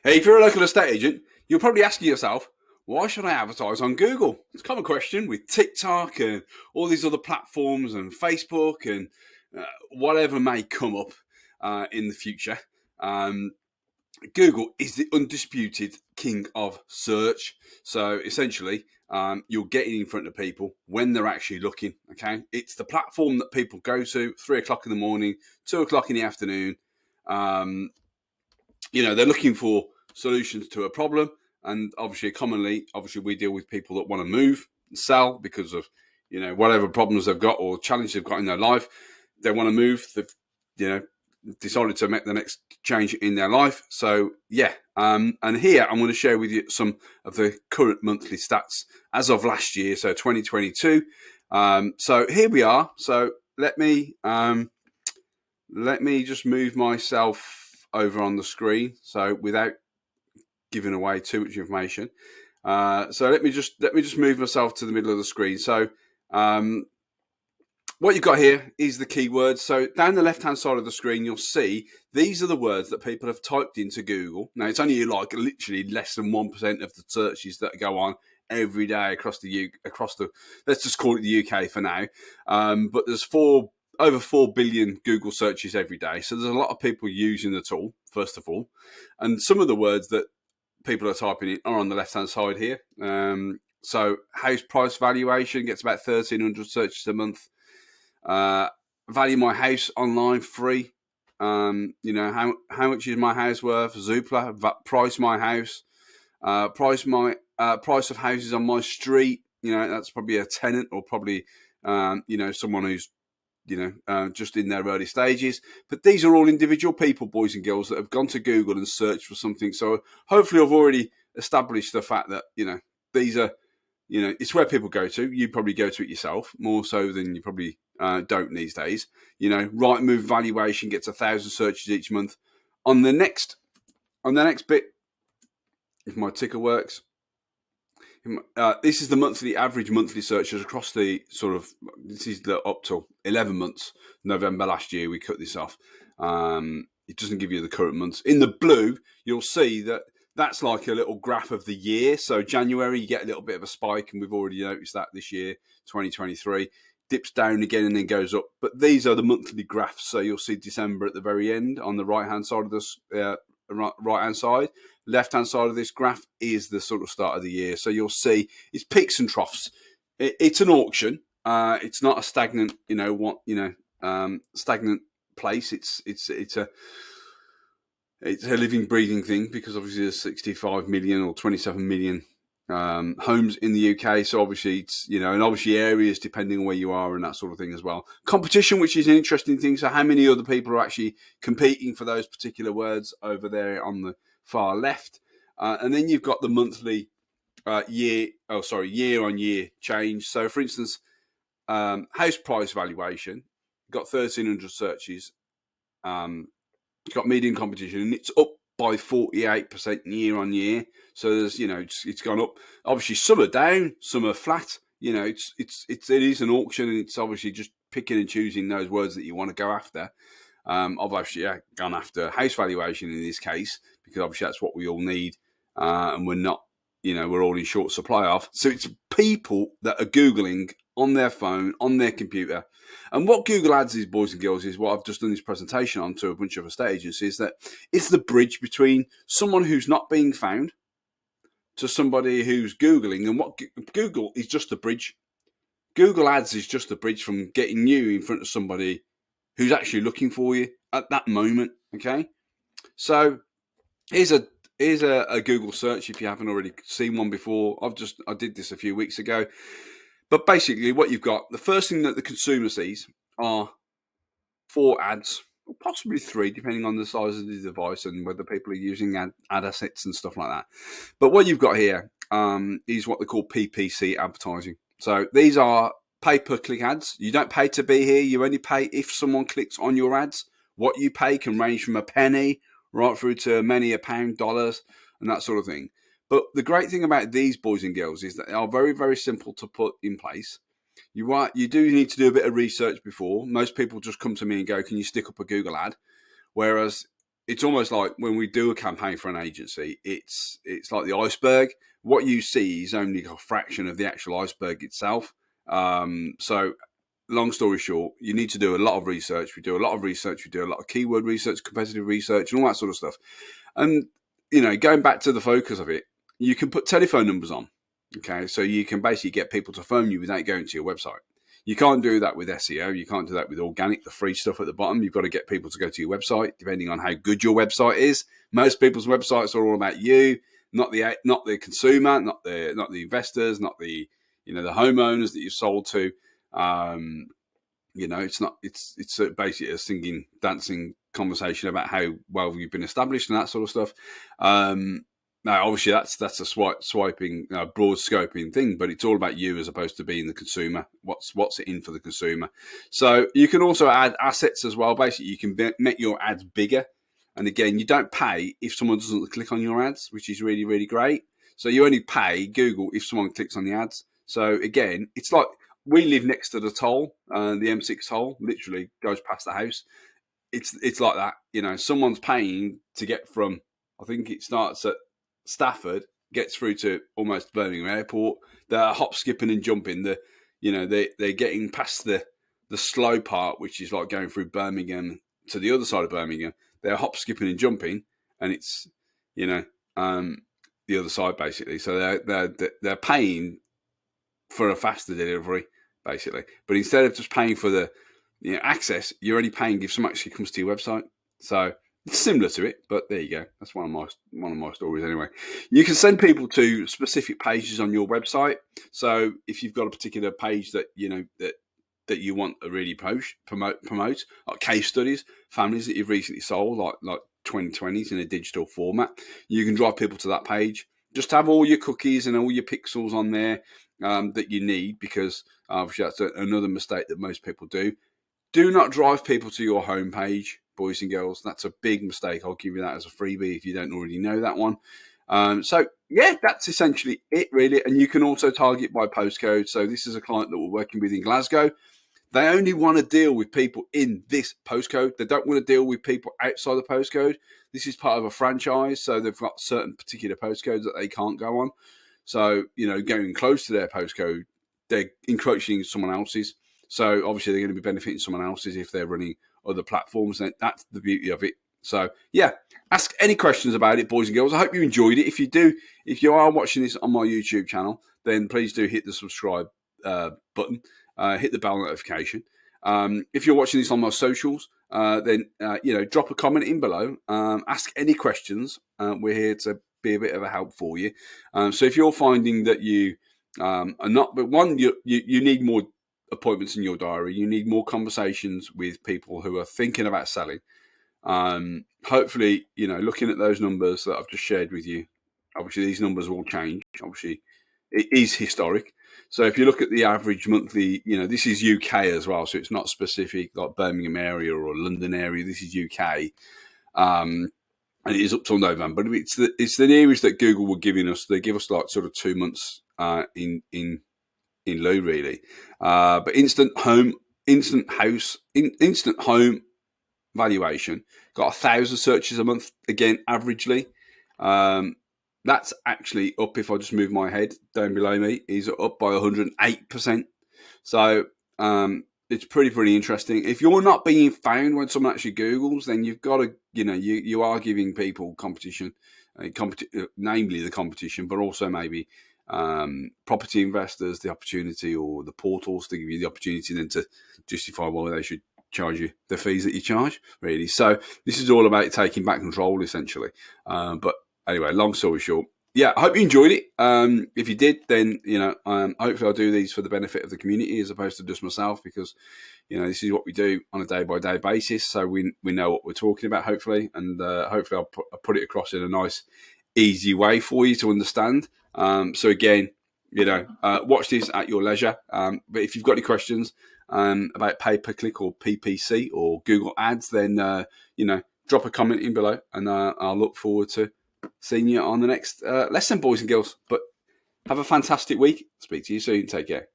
Hey, if you're a local estate agent, you're probably asking yourself, why should I advertise on Google? It's a common question with TikTok and all these other platforms and Facebook and whatever may come up in the future. Um, Google is the undisputed king of search. So essentially, you're getting in front of people when they're actually looking. Okay, it's the platform that people go to 3 o'clock in the morning, 2 o'clock in the afternoon. Um, they're looking for solutions to a problem, and obviously we deal with people that want to move and sell because of whatever problems they've got or challenges they've got in their life. They want to move. They've decided to make the next change in their life. So yeah, and here I'm going to share with you some of the current monthly stats as of last year, so 2022. So here we are. So let me just move myself over on the screen, so without giving away too much information. So let me just move myself to the middle of the screen. So what you've got here is the keywords. So down the left hand side of the screen, you'll see these are the words that people have typed into Google. Now it's only like literally less than 1% of the searches that go on every day across the let's just call it the UK for now. But there's over 4 billion Google searches every day. So there's a lot of people using the tool, first of all. And some of the words that people are typing in are on the left-hand side here. So house price valuation gets about 1,300 searches a month. Value my house online free. How much is my house worth? Zoopla, price my house. Price of houses on my street. That's probably a tenant or probably someone who's just in their early stages. But these are all individual people, boys and girls, that have gone to Google and searched for something. So hopefully I've already established the fact that, these are, it's where people go to. You probably go to it yourself, more so than you probably don't these days. Rightmove valuation gets 1,000 searches each month. On the next bit, if my ticker works, this is the average monthly searches across the this is up to 11 months. November last year, we cut this off. It doesn't give you the current months. In the blue, you'll see that that's like a little graph of the year. So January, you get a little bit of a spike, and we've already noticed that this year, 2023. Dips down again and then goes up. But these are the monthly graphs. So you'll see December at the very end on the right-hand side of this, right-hand side. Left-hand side of this graph is the sort of start of the year. So you'll see it's peaks and troughs. It's an auction. It's not a stagnant, stagnant place. It's a living, breathing thing, because obviously there's 65 million or 27 million homes in the UK. So obviously it's, and obviously areas depending on where you are and that sort of thing as well. Competition, which is an interesting thing. So how many other people are actually competing for those particular words over there on the far left. And then you've got the monthly year on year change. So for instance, house price valuation got 1,300 searches. It's got median competition, and it's up by 48% year on year. So there's, it's gone up. Obviously, some are down, some are flat. It is an auction, and it's obviously just picking and choosing those words that you want to go after. I've actually gone after house valuation in this case, because obviously that's what we all need, and we're not, we're all in short supply of. So it's people that are Googling on their phone, on their computer. And what Google Ads is, boys and girls, is what I've just done this presentation on to a bunch of estate agents, is that it's the bridge between someone who's not being found to somebody who's Googling. And what Google is just a bridge. Google Ads is just a bridge from getting you in front of somebody who's actually looking for you at that moment. Okay, so here's a Google search if you haven't already seen one before. I did this a few weeks ago, but basically what you've got, the first thing that the consumer sees are 4 ads, or possibly 3, depending on the size of the device and whether people are using ad assets and stuff like that. But what you've got here is what they call PPC advertising. So these are pay-per-click ads. You don't pay to be here. You only pay if someone clicks on your ads. What you pay can range from a penny right through to many a pound, dollars, and that sort of thing. But the great thing about these, boys and girls, is that they are very, very simple to put in place. You do need to do a bit of research before. Most people just come to me and go, can you stick up a Google ad? Whereas it's almost like when we do a campaign for an agency, it's like the iceberg. What you see is only a fraction of the actual iceberg itself. So long story short, you need to do a lot of research. We do a lot of research. We do a lot of keyword research, competitive research, and all that sort of stuff. And, going back to the focus of it, you can put telephone numbers on. Okay, so you can basically get people to phone you without going to your website. You can't do that with SEO. You can't do that with organic, the free stuff at the bottom. You've got to get people to go to your website, depending on how good your website is. Most people's websites are all about you, not the consumer, not the investors, not the the homeowners that you've sold to. It's not. It's basically a singing, dancing conversation about how well you've been established and that sort of stuff. Now, obviously, that's a swiping, broad scoping thing, but it's all about you as opposed to being the consumer. What's it in for the consumer? So you can also add assets as well. Basically, you can make your ads bigger. And again, you don't pay if someone doesn't click on your ads, which is really, really great. So you only pay Google if someone clicks on the ads. So again, it's like we live next to the toll, the M6 toll, literally goes past the house. It's like that. Someone's paying to get from, I think it starts at Stafford, gets through to almost Birmingham Airport. They're hop, skipping and jumping. They're getting past the slow part, which is like going through Birmingham to the other side of Birmingham. They're hop, skipping and jumping, and it's the other side basically. So they're paying for a faster delivery basically, but instead of just paying for the access, you're only paying if someone actually comes to your website. So it's similar to it, but there you go. That's one of my stories anyway. You can send people to specific pages on your website. So if you've got a particular page that that you want to really promote, like case studies, families that you've recently sold, like 2020s in a digital format, you can drive people to that page. Just have all your cookies and all your pixels on there that you need, because obviously that's another mistake that most people do. Do not drive people to your homepage, boys and girls. That's a big mistake. I'll give you that as a freebie if you don't already know that one. So yeah, that's essentially it really. And you can also target by postcode. So this is a client that we're working with in Glasgow. They only want to deal with people in this postcode. They don't want to deal with people outside the postcode. This is part of a franchise, so they've got certain particular postcodes that they can't go on. So, going close to their postcode, they're encroaching someone else's. So obviously they're going to be benefiting someone else's if they're running other platforms. And that's the beauty of it. So yeah, ask any questions about it, boys and girls. I hope you enjoyed it. If you are watching this on my YouTube channel, then please do hit the subscribe button. Hit the bell notification. If you're watching this on my socials, then drop a comment in below. Ask any questions. We're here to be a bit of a help for you. So if you're finding that you are not, but one, you need more appointments in your diary. You need more conversations with people who are thinking about selling. Hopefully, looking at those numbers that I've just shared with you, obviously these numbers will change. Obviously, it is historic. So if you look at the average monthly, this is UK as well, so it's not specific like Birmingham area or London area. This is UK, and it is up till November. But it's the nearest that Google were giving us. They give us like sort of 2 months in lieu really. But instant home valuation got 1,000 searches a month again, averagely. That's actually up, if I just move my head down below me, is up by 108%. So it's pretty interesting. If you're not being found when someone actually Googles, then you've got to, you are giving people competition, namely the competition, but also maybe property investors the opportunity, or the portals to give you the opportunity then to justify why they should charge you the fees that you charge, really. So this is all about taking back control, essentially. But anyway, long story short, yeah, I hope you enjoyed it. If you did, then hopefully I'll do these for the benefit of the community as opposed to just myself, because this is what we do on a day-by-day basis, so we know what we're talking about, hopefully, and hopefully I'll put it across in a nice, easy way for you to understand. So again, watch this at your leisure. But if you've got any questions about pay-per-click or PPC or Google Ads, then drop a comment in below, and I'll look forward to seeing you on the next lesson, boys and girls. But have a fantastic week. Speak to you soon. Take care.